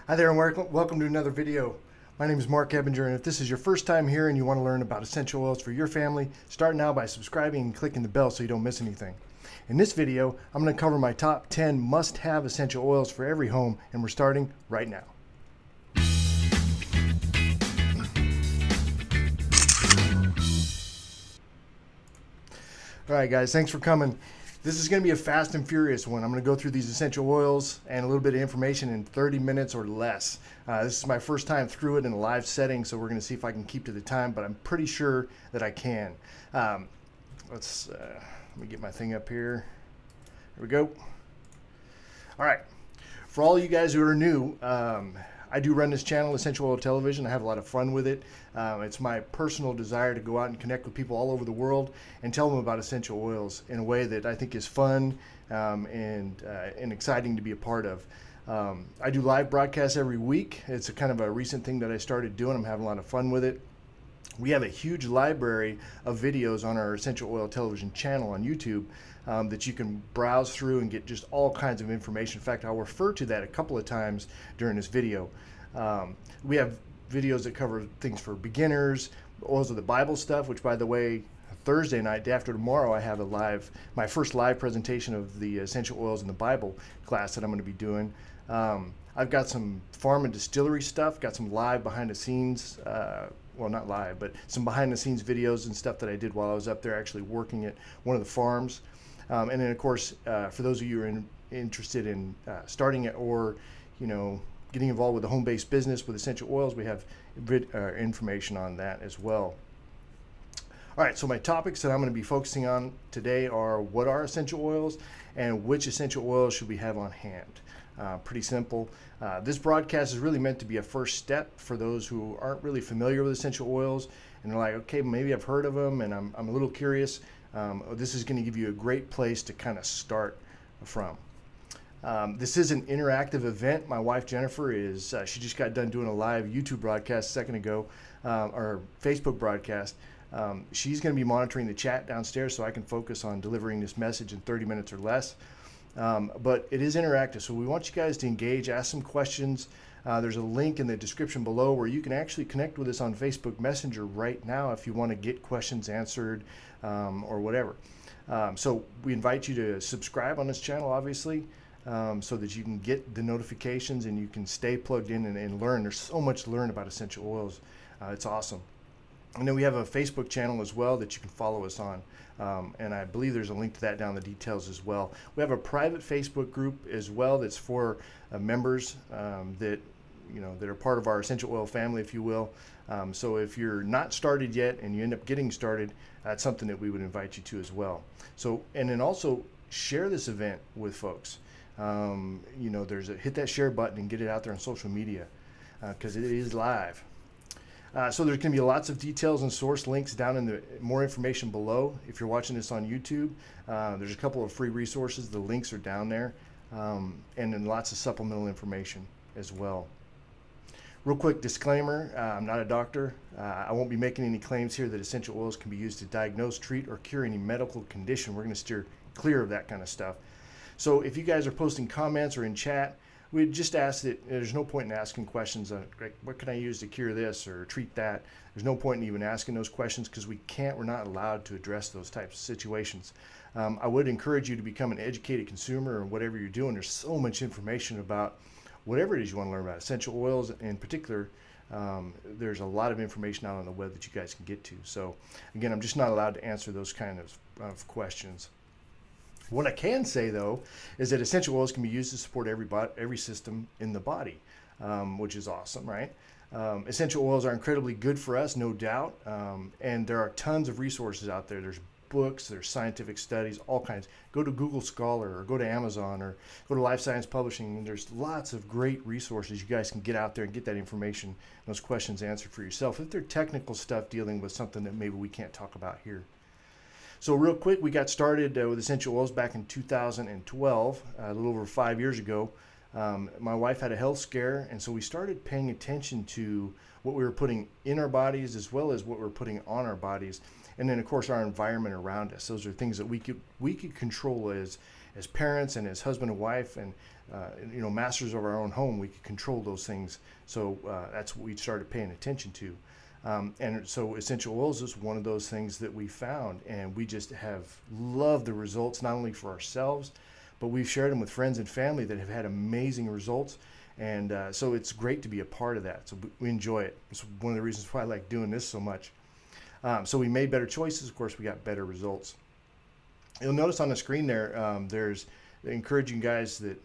Hi there and welcome to another video. My name is Mark Ebinger, and if this is your first time here and you want to learn about essential oils for your family, start now by subscribing and clicking the bell so you don't miss anything. In this video, I'm going to cover my top 10 must-have essential oils for every home, and we're starting right now. All right, guys, thanks for coming. This is going to be a fast and furious one. I'm going to go through these essential oils and a little bit of information in 30 minutes or less. This is my first time through it in a live setting, so we're going to see if I can keep to the time, but I'm pretty sure that I can. Let me get my thing up here. Here we go. All right. For all you guys who are new, I do run this channel, Essential Oil Television. I have a lot of fun with it. It's my personal desire to go out and connect with people all over the world and tell them about essential oils in a way that I think is fun and exciting to be a part of. I do live broadcasts every week. It's a kind of a recent thing that I started doing. I'm having a lot of fun with it. We have a huge library of videos on our Essential Oil Television channel on YouTube that you can browse through and get just all kinds of information. In fact, I'll refer to that a couple of times during this video. We have videos that cover things for beginners, oils of the Bible stuff, which, by the way, Thursday night, day after tomorrow, I have my first live presentation of the essential oils in the Bible class that I'm going to be doing. I've got some farm and distillery stuff, got some live behind the scenes, well, not live, but some behind the scenes videos and stuff that I did while I was up there actually working at one of the farms. And then, of course, for those of you who are interested in starting it or, getting involved with the home-based business with essential oils, we have information on that as well. All right, so my topics that I'm going to be focusing on today are what are essential oils and which essential oils should we have on hand. Pretty simple. This broadcast is really meant to be a first step for those who aren't really familiar with essential oils and they're like, okay, maybe I've heard of them and I'm a little curious. This is going to give you a great place to kind of start from. This is an interactive event. My wife Jennifer she just got done doing a live YouTube broadcast a second ago, or Facebook broadcast. She's going to be monitoring the chat downstairs so I can focus on delivering this message in 30 minutes or less. But it is interactive, so we want you guys to engage, ask some questions. There's a link in the description below where you can actually connect with us on Facebook Messenger right now if you want to get questions answered or whatever. So we invite you to subscribe on this channel, obviously, so that you can get the notifications and you can stay plugged in and learn. There's so much to learn about essential oils. It's awesome. And then we have a Facebook channel as well that you can follow us on. And I believe there's a link to that down in the details as well. We have a private Facebook group as well that's for members that are part of our essential oil family, if you will. So if you're not started yet and you end up getting started, that's something that we would invite you to as well. So, and then also share this event with folks. Hit that share button and get it out there on social media because it is live. So there's going to be lots of details and source links down in the more information below. If you're watching this on YouTube, there's a couple of free resources. The links are down there, and then lots of supplemental information as well. Real quick disclaimer, I'm not a doctor. I won't be making any claims here that essential oils can be used to diagnose, treat, or cure any medical condition. We're going to steer clear of that kind of stuff. So if you guys are posting comments or in chat, we just ask that there's no point in asking questions like, what can I use to cure this or treat that? There's no point in even asking those questions because we're not allowed to address those types of situations. I would encourage you to become an educated consumer or whatever you're doing. There's so much information about whatever it is you want to learn about. Essential oils in particular, there's a lot of information out on the web that you guys can get to. So again, I'm just not allowed to answer those kind of questions. What I can say, though, is that essential oils can be used to support every system in the body, which is awesome, right? Essential oils are incredibly good for us, no doubt, and there are tons of resources out there. There's books, there's scientific studies, all kinds. Go to Google Scholar or go to Amazon or go to Life Science Publishing, and there's lots of great resources you guys can get out there and get that information, those questions answered for yourself if they're technical stuff dealing with something that maybe we can't talk about here. So real quick, we got started with essential oils back in 2012, a little over 5 years ago. My wife had a health scare, and so we started paying attention to what we were putting in our bodies as well as what we were putting on our bodies. And then, of course, our environment around us. Those are things that we could control as as parents and as husband and wife and you know, masters of our own home, we could control those things. So that's what we started paying attention to. And so essential oils is one of those things that we found, and we just have loved the results, not only for ourselves, but we've shared them with friends and family that have had amazing results. And so it's great to be a part of that. So we enjoy it. It's one of the reasons why I like doing this so much. So we made better choices. Of course, we got better results. You'll notice on the screen there, there's encouraging guys that,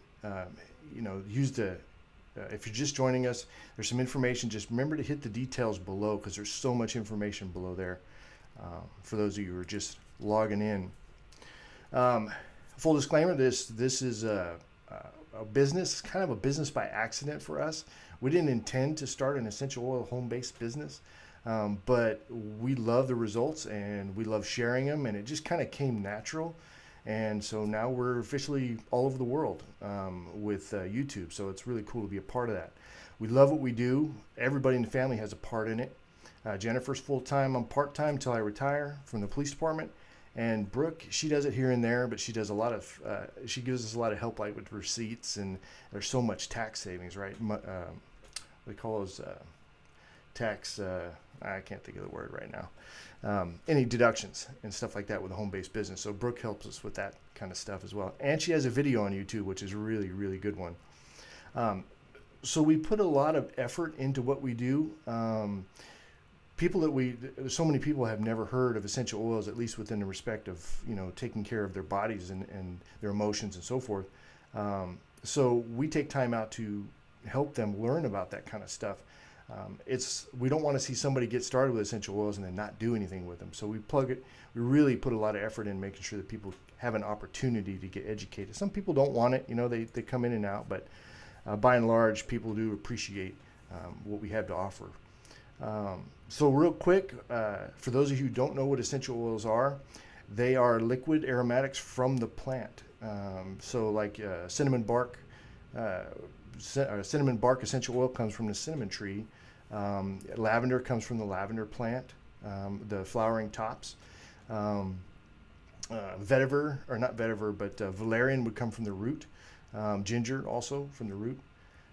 you know, use the, if you're just joining us, there's some information. Just remember to hit the details below, because there's so much information below there for those of you who are just logging in. Full disclaimer, this is a business, kind of a business by accident for us. We didn't intend to start an essential oil home-based business, but we love the results and we love sharing them, and it just kind of came natural. And so now we're officially all over the world with YouTube. So it's really cool to be a part of that. We love what we do. Everybody in the family has a part in it. Jennifer's full-time. I'm part-time until I retire from the police department. And Brooke, she does it here and there, but she does a lot of, she gives us a lot of help, like with receipts, and there's so much tax savings, right? They call those tax, I can't think of the word right now. Any deductions and stuff like that with a home-based business. So Brooke helps us with that kind of stuff as well. And she has a video on YouTube, which is a really, really good one. So we put a lot of effort into what we do. People that so many people have never heard of essential oils, at least within the respect of, you know, taking care of their bodies and their emotions and so forth. So we take time out to help them learn about that kind of stuff. We don't want to see somebody get started with essential oils and then not do anything with them. So we really put a lot of effort in making sure that people have an opportunity to get educated. Some people don't want it, you know, they come in and out, but by and large, people do appreciate what we have to offer. So real quick, for those of you who don't know what essential oils are, they are liquid aromatics from the plant. So like cinnamon bark essential oil comes from the cinnamon tree. Lavender comes from the lavender plant, the flowering tops. Vetiver, or not vetiver, but valerian would come from the root. Ginger also from the root.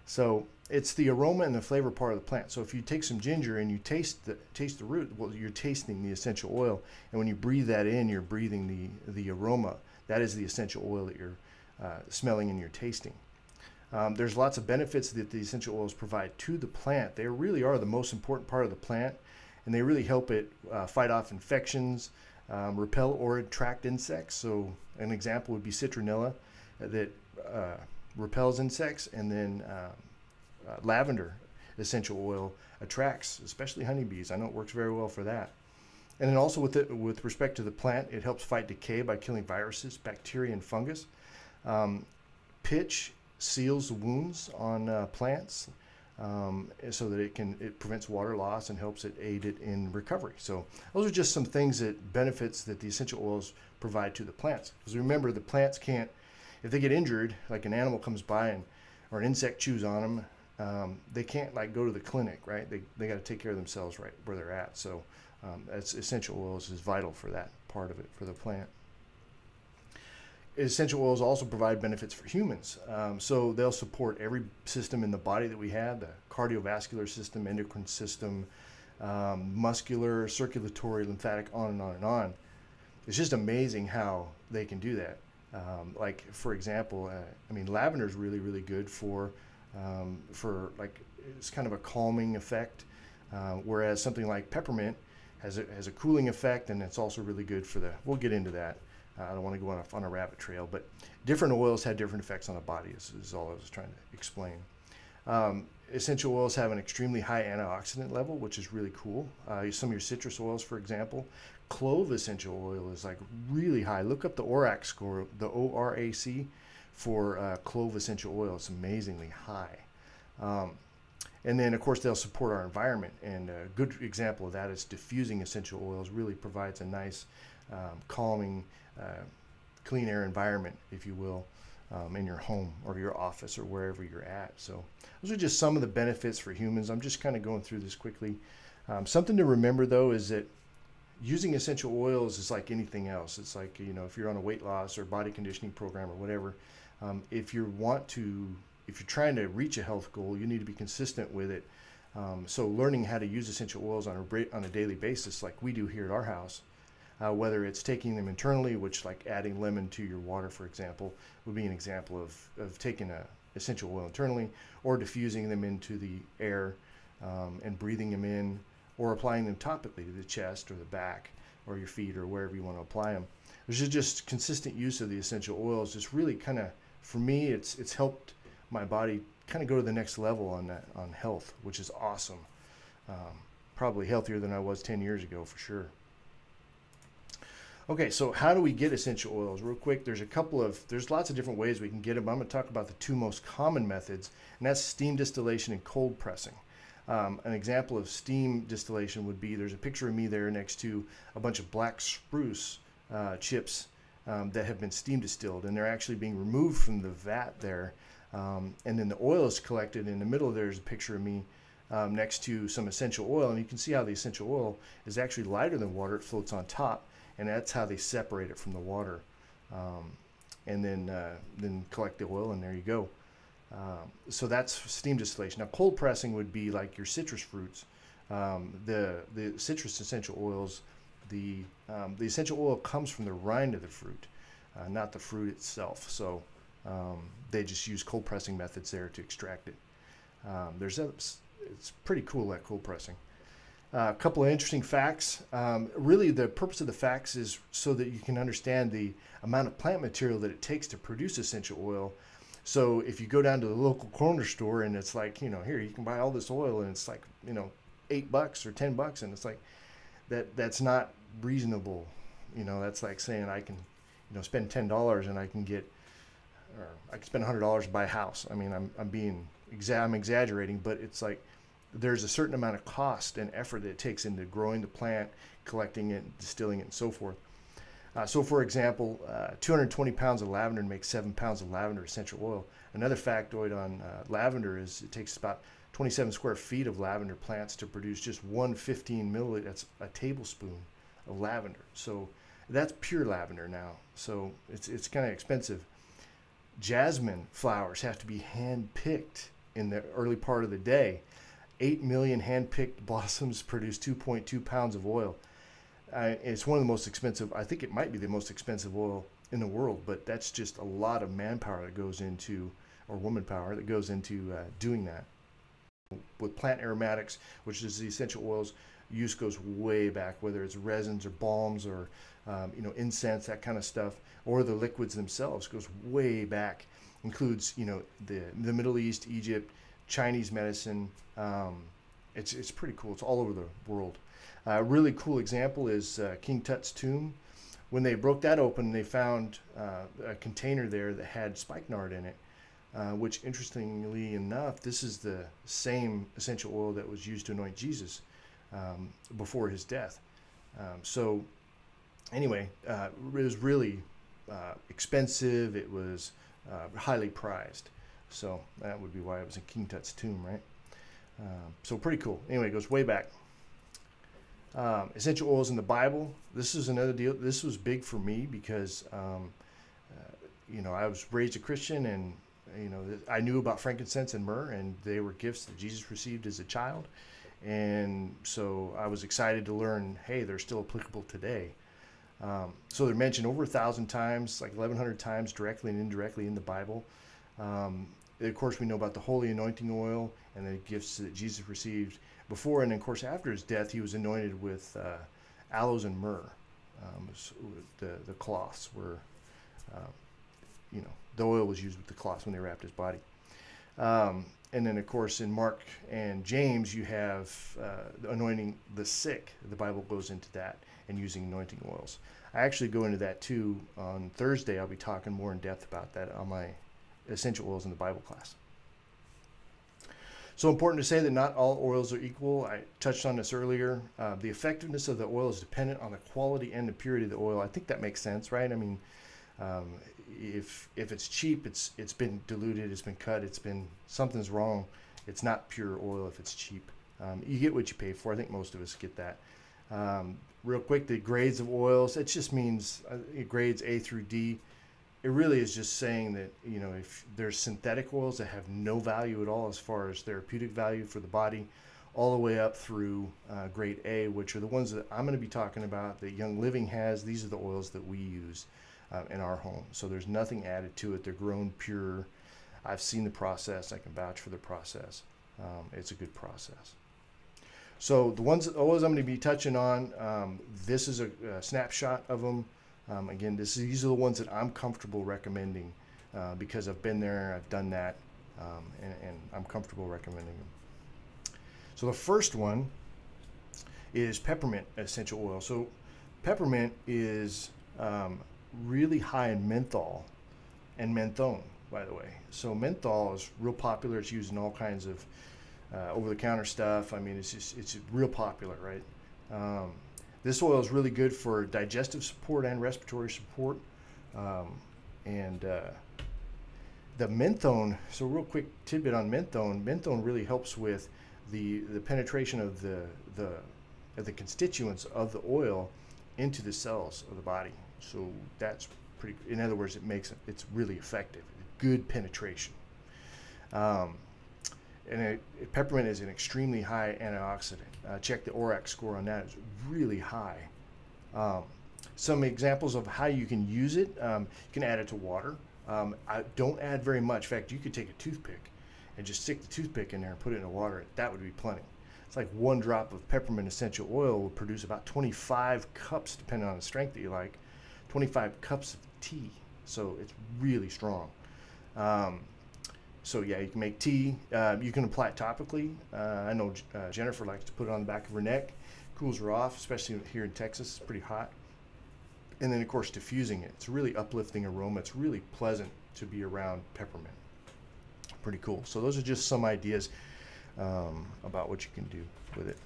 So it's the aroma and the flavor part of the plant. So if you take some ginger and you taste the root, well, you're tasting the essential oil. And when you breathe that in, you're breathing the aroma. That is the essential oil that you're smelling and you're tasting. There's lots of benefits that the essential oils provide to the plant. They really are the most important part of the plant, and they really help it fight off infections, repel or attract insects. So an example would be citronella that repels insects, and then lavender essential oil attracts, especially honeybees. I know it works very well for that. And then also with respect to the plant, it helps fight decay by killing viruses, bacteria, and fungus. Pitch seals the wounds on plants so that it prevents water loss and helps it aid it in recovery. So those are just some benefits that the essential oils provide to the plants. Because remember, the plants can't, if they get injured, like an animal comes by or an insect chews on them, they can't like go to the clinic, right? They got to take care of themselves right where they're at. So essential oils is vital for that part of it, for the plant. Essential oils also provide benefits for humans. So they'll support every system in the body that we have, the cardiovascular system, endocrine system, muscular, circulatory, lymphatic, on and on and on. It's just amazing how they can do that. Like, for example, I mean, lavender is really, really good for like, it's kind of a calming effect, whereas something like peppermint has a cooling effect, and it's also really good for we'll get into that. I don't want to go on a rabbit trail, but different oils have different effects on the body is all I was trying to explain. Essential oils have an extremely high antioxidant level, which is really cool. Some of your citrus oils, for example, clove essential oil is like really high. Look up the ORAC score, the ORAC for clove essential oil. It's amazingly high. And then, of course, they'll support our environment. And a good example of that is diffusing essential oils really provides a nice calming, clean air environment, if you will, in your home or your office or wherever you're at. So those are just some of the benefits for humans. I'm just kind of going through this quickly. Something to remember, though, is that using essential oils is like anything else. It's like, you know, if you're on a weight loss or body conditioning program or whatever, if you're trying to reach a health goal, you need to be consistent with it. So learning how to use essential oils on a daily basis, like we do here at our house, whether it's taking them internally, which like adding lemon to your water, for example, would be an example of taking a essential oil internally, or diffusing them into the air and breathing them in, or applying them topically to the chest or the back or your feet or wherever you want to apply them. There's just consistent use of the essential oils. It's really kind of, for me, it's helped my body kind of go to the next level on health, which is awesome. Probably healthier than I was 10 years ago for sure. Okay, so how do we get essential oils? Real quick, there's lots of different ways we can get them. I'm going to talk about the two most common methods, and that's steam distillation and cold pressing. An example of steam distillation would be, there's a picture of me there next to a bunch of black spruce chips that have been steam distilled, and they're actually being removed from the vat there. And then the oil is collected. In the middle there's a picture of me next to some essential oil, and you can see how the essential oil is actually lighter than water. It floats on top, and that's how they separate it from the water. And then collect the oil, and there you go. So that's steam distillation. Now cold pressing would be like your citrus fruits. The citrus essential oils, the essential oil comes from the rind of the fruit, not the fruit itself. So they just use cold pressing methods there to extract it. It's pretty cool, that cold pressing. A couple of interesting facts. Really, the purpose of the facts is so that you can understand the amount of plant material that it takes to produce essential oil. So if you go down to the local corner store and it's like, you know, here, you can buy all this oil, and it's like, you know, $8 or $10, and it's like, that's not reasonable. You know, that's like saying I can, you know, spend $10 and I can get, or I can spend $100 to buy a house. I mean, I'm exaggerating, but it's like there's a certain amount of cost and effort that it takes into growing the plant, collecting it, distilling it, and so forth. So for example, 220 pounds of lavender makes 7 pounds of lavender essential oil. Another factoid on lavender is it takes about 27 square feet of lavender plants to produce just 115 milliliter, that's a tablespoon of lavender. So that's pure lavender now. So it's kind of expensive. Jasmine flowers have to be hand-picked in the early part of the day. 8 million hand-picked blossoms produce 2.2 pounds of oil. It's one of the most expensive, I think it might be the most expensive oil in the world, but that's just a lot of manpower that goes into, or woman power that goes into doing that. With plant aromatics, which is the essential oils, use goes way back, whether it's resins or balms or you know, incense, that kind of stuff, or the liquids themselves, goes way back. Includes, you know, the Middle East, Egypt, Chinese medicine. It's pretty cool. It's all over the world. A really cool example is King Tut's tomb. When they broke that open, they found a container there that had spikenard in it, which, interestingly enough, this is the same essential oil that was used to anoint Jesus before his death. So anyway, it was really expensive. It was highly prized. So that would be why it was in King Tut's tomb, right? So pretty cool. Anyway, it goes way back. Essential oils in the Bible. This is another deal. This was big for me because, you know, I was raised a Christian, and, you know, I knew about frankincense and myrrh, and they were gifts that Jesus received as a child. And so I was excited to learn, hey, they're still applicable today. So they're mentioned over 1,000 times, like 1,100 times directly and indirectly in the Bible. Of course, we know about the holy anointing oil and the gifts that Jesus received before, and of course after his death he was anointed with aloes and myrrh. The cloths were, you know, the oil was used with the cloths when they wrapped his body. And then of course in Mark and James you have anointing the sick. The Bible goes into that and using anointing oils. I actually go into that too on Thursday. I'll be talking more in depth about that on my essential oils in the Bible class. So important to say that not all oils are equal. I touched on this earlier. The effectiveness of the oil is dependent on the quality and the purity of the oil. I think that makes sense, right? I mean, if it's cheap, it's been diluted, it's been cut, something's wrong. It's not pure oil if it's cheap. You get what you pay for. I think most of us get that. Real quick, the grades of oils, it just means grades A through D. It really is just saying that, you know, if there's synthetic oils that have no value at all as far as therapeutic value for the body, all the way up through grade A, which are the ones that I'm going to be talking about that Young Living has. These are the oils that we use in our home. So there's nothing added to it. They're grown pure. I've seen the process. I can vouch for the process. It's a good process. So the oils I'm going to be touching on, this is a snapshot of them. Again, these are the ones that I'm comfortable recommending because I've been there, I've done that, and I'm comfortable recommending them. So the first one is peppermint essential oil. So peppermint is really high in menthol and menthone, by the way. So menthol is real popular. It's used in all kinds of over-the-counter stuff. I mean, it's real popular, right? This oil is really good for digestive support and respiratory support. The menthone, so real quick tidbit on menthone. Menthone really helps with the penetration of the constituents of the oil into the cells of the body. So that's pretty, in other words, it's really effective, good penetration. Peppermint is an extremely high antioxidant. Check the ORAC score on that, it's really high. Some examples of how you can use it, you can add it to water. I don't add very much. In fact, you could take a toothpick and just stick the toothpick in there and put it in the water. That would be plenty. It's like 1 drop of peppermint essential oil will produce about 25 cups, depending on the strength that you like, 25 cups of tea. So it's really strong. So yeah, you can make tea. You can apply it topically. I know Jennifer likes to put it on the back of her neck. Cools her off, especially here in Texas. It's pretty hot. And then, of course, diffusing it. It's a really uplifting aroma. It's really pleasant to be around peppermint. Pretty cool. So those are just some ideas about what you can do with it.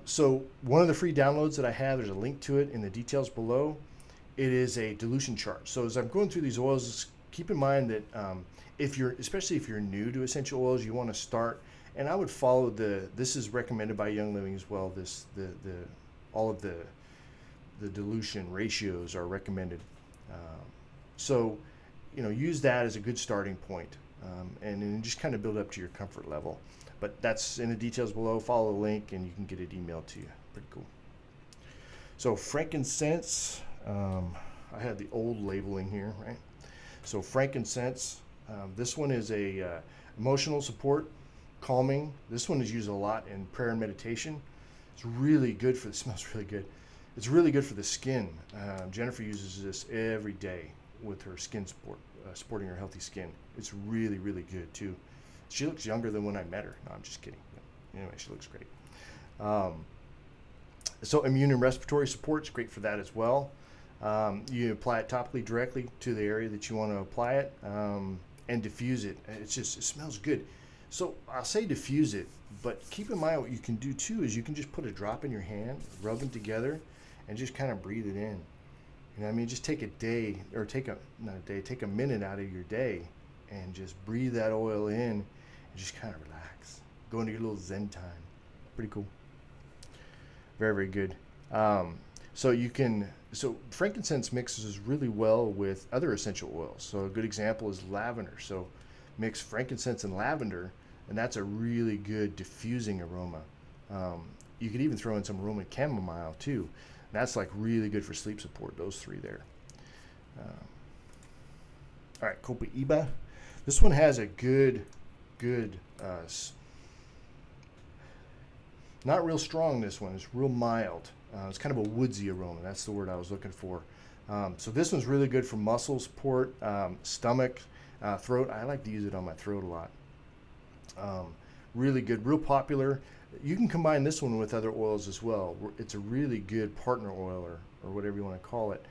So one of the free downloads that I have, there's a link to it in the details below. It is a dilution chart. So as I'm going through these oils, keep in mind that especially if you're new to essential oils, you want to start, and I would follow this is recommended by Young Living as well. All of the dilution ratios are recommended. So, you know, use that as a good starting point, and then just kind of build up to your comfort level. But that's in the details below. Follow the link, and you can get it emailed to you. Pretty cool. So frankincense, I had the old labeling here, right? So frankincense, this one is a emotional support, calming. This one is used a lot in prayer and meditation. It's really good for, it smells really good. It's really good for the skin. Jennifer uses this every day with her skin supporting her healthy skin. It's really, really good too. She looks younger than when I met her. No, I'm just kidding. Anyway, she looks great. So immune and respiratory support is great for that as well. You apply it topically directly to the area that you want to apply it, and diffuse it. It smells good. So I'll say diffuse it, but keep in mind what you can do too is you can just put a drop in your hand, rub them together, and just kind of breathe it in. You know what I mean? Just take a day, or take a minute out of your day and just breathe that oil in and just kind of relax. Go into your little Zen time. Pretty cool. Very, very good. So frankincense mixes really well with other essential oils. So a good example is lavender. So mix frankincense and lavender, and that's a really good diffusing aroma. You could even throw in some Roman chamomile too. That's like really good for sleep support, those three there. All right, copaiba. This one has a good, not real strong, this one. It's real mild. It's kind of a woodsy aroma. That's the word I was looking for. So this one's really good for muscle support, stomach, throat. I like to use it on my throat a lot. Really good, real popular. You can combine this one with other oils as well. It's a really good partner oil, or whatever you want to call it.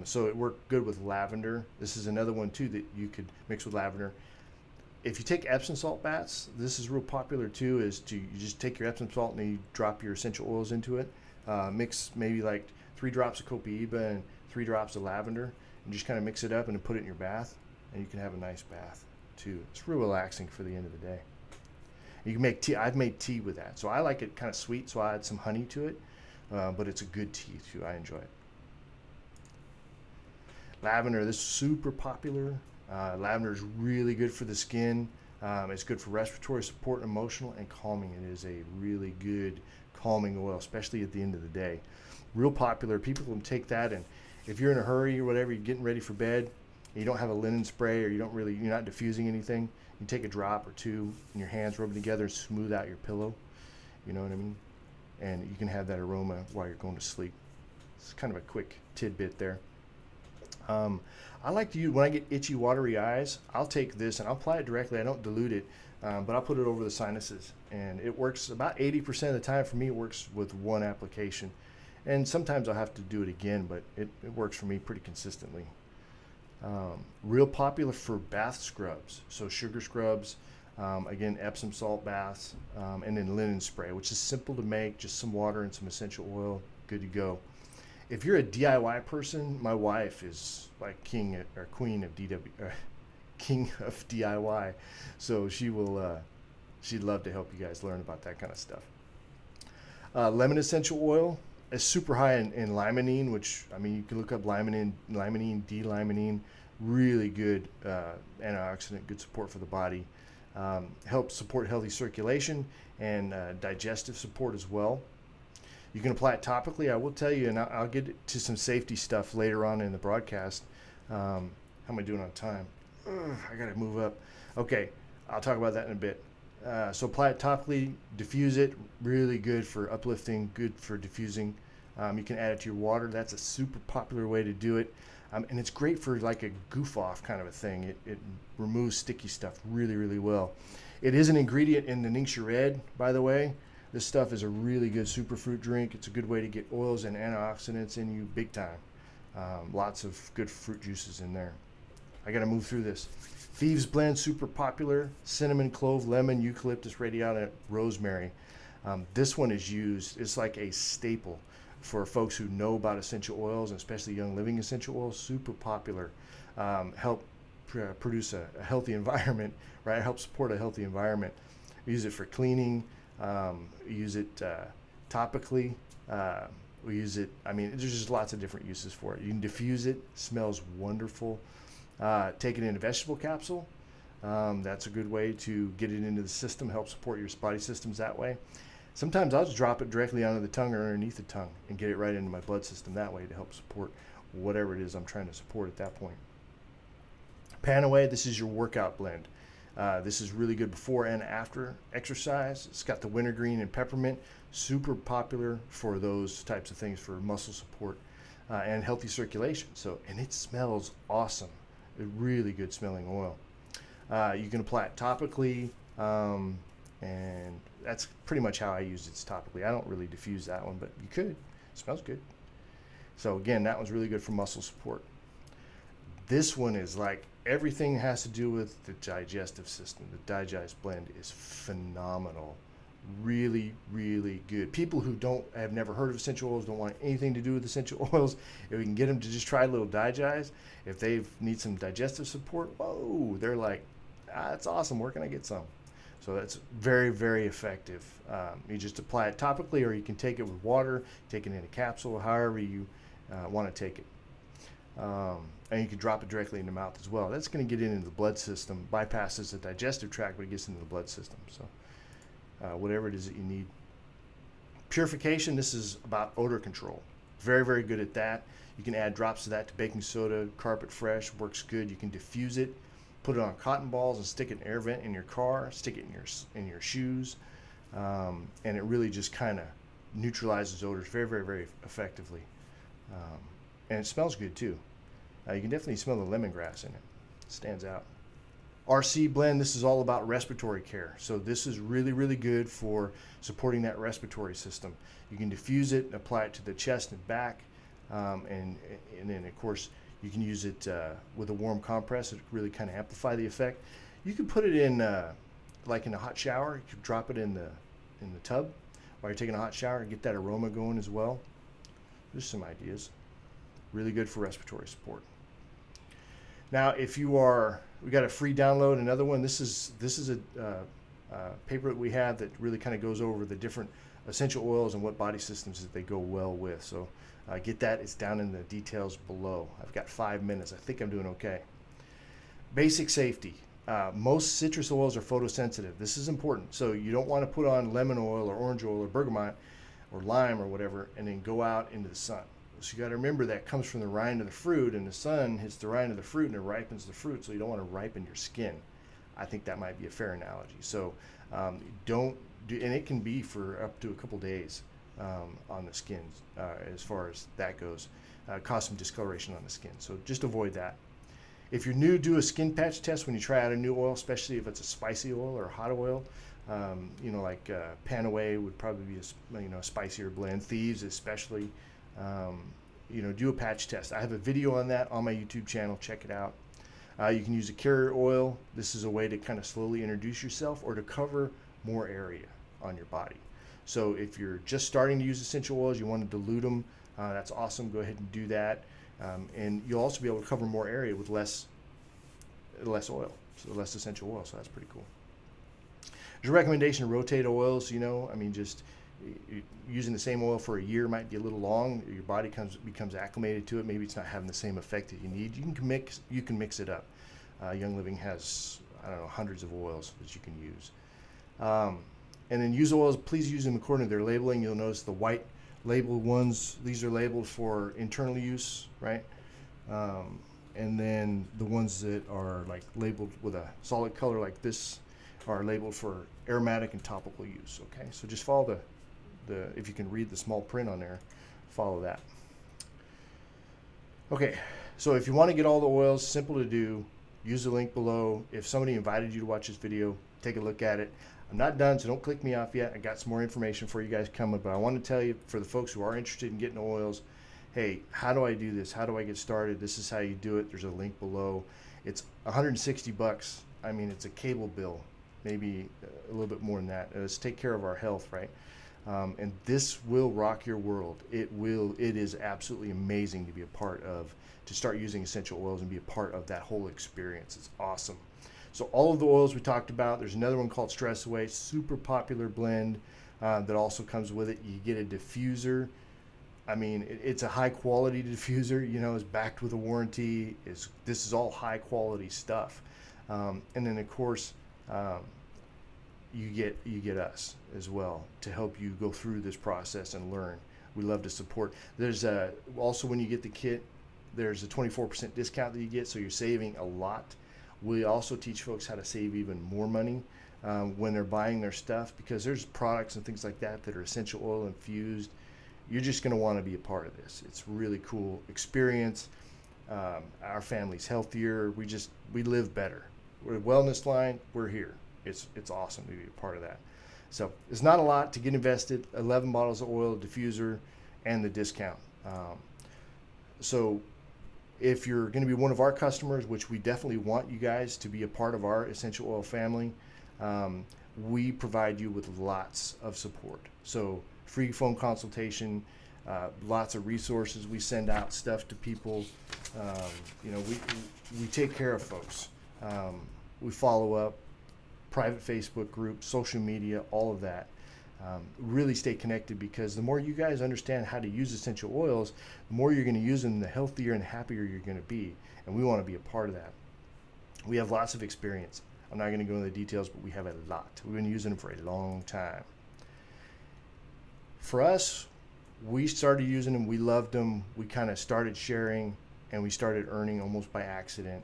So it worked good with lavender. This is another one too that you could mix with lavender. If you take Epsom salt baths, this is real popular too, you just take your Epsom salt and then you drop your essential oils into it. Mix maybe like 3 drops of copaiba and 3 drops of lavender, and just kind of mix it up and then put it in your bath, and you can have a nice bath too. It's real relaxing for the end of the day. You can make tea. I've made tea with that, so I like it kind of sweet, so I add some honey to it. But it's a good tea too. I enjoy it. Lavender, this is super popular. Lavender is really good for the skin. It's good for respiratory support, emotional, and calming. It is a really good calming oil, especially at the end of the day. Real popular. People can take that, and if you're in a hurry or whatever, you're getting ready for bed, and you don't have a linen spray, or you're not diffusing anything, you take a drop or two in your hands, rub it together, and smooth out your pillow. You know what I mean? And you can have that aroma while you're going to sleep. It's kind of a quick tidbit there. I like to use, when I get itchy, watery eyes, I'll take this and I'll apply it directly. I don't dilute it, but I'll put it over the sinuses. And it works about 80% of the time for me. It works with one application. And sometimes I'll have to do it again, but it works for me pretty consistently. Real popular for bath scrubs. So sugar scrubs, again, Epsom salt baths, and then linen spray, which is simple to make, just some water and some essential oil, good to go. If you're a DIY person, my wife is like king or queen of king of DIY, so she will she'd love to help you guys learn about that kind of stuff. Lemon essential oil is super high in limonene, which, I mean, you can look up limonene, D-limonene, really good antioxidant, good support for the body. Helps support healthy circulation and digestive support as well. You can apply it topically. I will tell you, and I'll get to some safety stuff later on in the broadcast. How am I doing on time? I gotta move up. Okay, I'll talk about that in a bit. So apply it topically, diffuse it, really good for uplifting, good for diffusing. You can add it to your water. That's a super popular way to do it. And it's great for like a goof off kind of a thing. It removes sticky stuff really, really well. It is an ingredient in the Ningxia Red, by the way. This stuff is a really good superfruit drink. It's a good way to get oils and antioxidants in you big time. Lots of good fruit juices in there. I got to move through this. Thieves Blend, super popular. Cinnamon, clove, lemon, eucalyptus radiata, rosemary. This one is used, it's like a staple for folks who know about essential oils, and especially Young Living essential oils. Super popular. Help produce a healthy environment, right? Help support a healthy environment. We use it for cleaning. We use it topically. We use it, I mean, there's just lots of different uses for it. You can diffuse it, smells wonderful. Take it in a vegetable capsule. That's a good way to get it into the system, help support your body systems that way. Sometimes I'll just drop it directly onto the tongue or underneath the tongue and get it right into my blood system that way to help support whatever it is I'm trying to support at that point. Panaway, this is your workout blend. This is really good before and after exercise. It's got the wintergreen and peppermint, super popular for those types of things, for muscle support and healthy circulation. So, and it smells awesome. A really good smelling oil. You can apply it topically, and that's pretty much how I use it topically. I don't really diffuse that one, but you could. It smells good. So again, that one's really good for muscle support. This one is like everything has to do with the digestive system. The Digest Blend is phenomenal. Really, really good. People who have never heard of essential oils, don't want anything to do with essential oils, if we can get them to just try a little Digest, if they need some digestive support, whoa, they're like, that's awesome, where can I get some? So that's very, very effective. You just apply it topically, or you can take it with water, take it in a capsule, however you want to take it. And you can drop it directly in the mouth as well. That's going to get into the blood system, bypasses the digestive tract, but it gets into the blood system. So whatever it is that you need. Purification, this is about odor control. Very, very good at that. You can add drops of that to baking soda, carpet fresh, works good. You can diffuse it, put it on cotton balls and stick it in an air vent in your car, stick it in your shoes, and it really just kind of neutralizes odors very, very, very effectively. And it smells good too. You can definitely smell the lemongrass in it. It stands out. RC Blend, this is all about respiratory care. So this is really, really good for supporting that respiratory system. You can diffuse it and apply it to the chest and back. And then, of course, you can use it with a warm compress. It really kind of amplify the effect. You can put it in, like in a hot shower. You can drop it in the tub while you're taking a hot shower and get that aroma going as well. Just some ideas. Really good for respiratory support. Now, if you are, we got a free download, another one. This is a paper that we have that really kind of goes over the different essential oils and what body systems that they go well with. So get that. It's down in the details below. I've got 5 minutes. I think I'm doing okay. Basic safety. Most citrus oils are photosensitive. This is important. So you don't want to put on lemon oil or orange oil or bergamot or lime or whatever and then go out into the sun. So you got to remember that comes from the rind of the fruit, and the sun hits the rind of the fruit and it ripens the fruit, so you don't want to ripen your skin. I think that might be a fair analogy. So don't do, and it can be for up to a couple days on the skin as far as that goes. Cause some discoloration on the skin, so just avoid that. If you're new, do a skin patch test when you try out a new oil, especially if it's a spicy oil or a hot oil. You know, like Panaway would probably be a spicier blend. Thieves especially. You know, do a patch test. I have a video on that on my YouTube channel. Check it out. You can use a carrier oil. This is a way to kind of slowly introduce yourself or to cover more area on your body. So if you're just starting to use essential oils, you want to dilute them, that's awesome. Go ahead and do that. And you'll also be able to cover more area with less oil, so less essential oil, so that's pretty cool. There's a recommendation to rotate oils, you know, I mean, just using the same oil for a year might be a little long. Your body becomes acclimated to it. Maybe it's not having the same effect that you need. You can mix it up. Young Living has, I don't know, hundreds of oils that you can use. And then use oils, please use them according to their labeling. You'll notice the white labeled ones, these are labeled for internal use, right? And then the ones that are like labeled with a solid color like this are labeled for aromatic and topical use. Okay, so just follow the if you can read the small print on there, follow that. Okay, so if you want to get all the oils, simple to do, use the link below. If somebody invited you to watch this video, take a look at it. I'm not done, so don't click me off yet. I got some more information for you guys coming, but I want to tell you, for the folks who are interested in getting oils, hey, how do I do this? How do I get started? This is how you do it. There's a link below. It's 160 bucks. I mean, it's a cable bill, maybe a little bit more than that. Let's take care of our health, right? And this will rock your world. It is absolutely amazing to be a part of, to start using essential oils and be a part of that whole experience. It's awesome. So all of the oils we talked about, there's another one called Stress Away, super popular blend that also comes with it. You get a diffuser. I mean, it's a high quality diffuser, you know, it's backed with a warranty. This is all high quality stuff. And then of course, you get us as well to help you go through this process and learn. We love to support. There's also, when you get the kit, there's a 24% discount that you get, so you're saving a lot. We also teach folks how to save even more money when they're buying their stuff, because there's products and things like that that are essential oil infused. You're just going to want to be a part of this. It's really cool experience. Our family's healthier. We live better. We're a wellness line. We're here. It's awesome to be a part of that. So it's not a lot to get invested. 11 bottles of oil, diffuser, and the discount. So if you're going to be one of our customers, which we definitely want you guys to be a part of our essential oil family, we provide you with lots of support. So free phone consultation, lots of resources. We send out stuff to people. You know, we take care of folks. We follow up, private Facebook group, social media, all of that. Really stay connected, because the more you guys understand how to use essential oils, the more you're going to use them, the healthier and happier you're going to be. And we want to be a part of that. We have lots of experience. I'm not going to go into the details, but we have a lot. We've been using them for a long time. For us, we started using them. We loved them. We kind of started sharing, and we started earning almost by accident.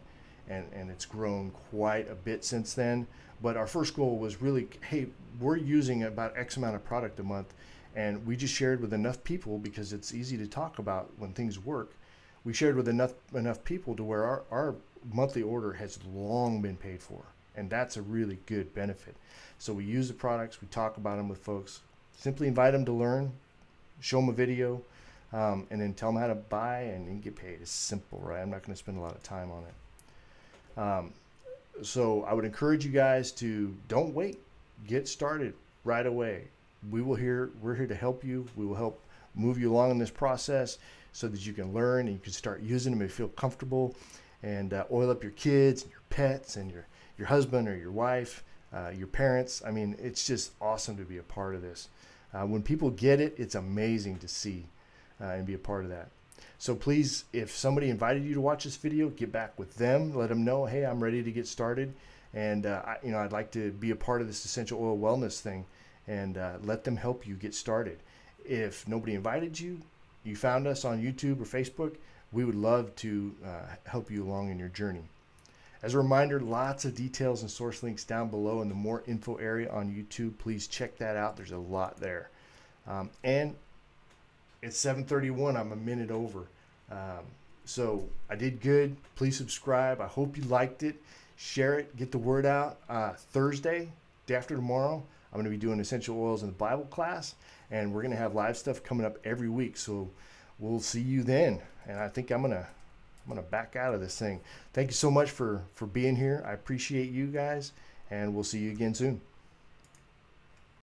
And it's grown quite a bit since then. But our first goal was really, hey, we're using about X amount of product a month, and we just shared with enough people, because it's easy to talk about when things work. We shared with enough people to where our monthly order has long been paid for, and that's a really good benefit. So we use the products, we talk about them with folks, simply invite them to learn, show them a video, and then tell them how to buy and then get paid. It's simple, right? I'm not going to spend a lot of time on it. So I would encourage you guys to don't wait. Get started right away. We're here to help you. We will help move you along in this process so that you can learn and you can start using them and feel comfortable, and oil up your kids and your pets and your husband or your wife. your parents. I mean, it's just awesome to be a part of this. When people get it, it's amazing to see and be a part of that. So please, if somebody invited you to watch this video, get back with them. Let them know, hey, I'm ready to get started. And I'd like to be a part of this essential oil wellness thing, and let them help you get started. If nobody invited you, you found us on YouTube or Facebook, we would love to help you along in your journey. As a reminder, lots of details and source links down below in the more info area on YouTube. Please check that out. There's a lot there. And it's 7:31. I'm a minute over. So I did good. Please subscribe. I hope you liked it. Share it. Get the word out. Thursday, day after tomorrow, I'm going to be doing essential oils in the Bible class. And we're going to have live stuff coming up every week. So we'll see you then. And I think I'm gonna back out of this thing. Thank you so much for being here. I appreciate you guys, and we'll see you again soon.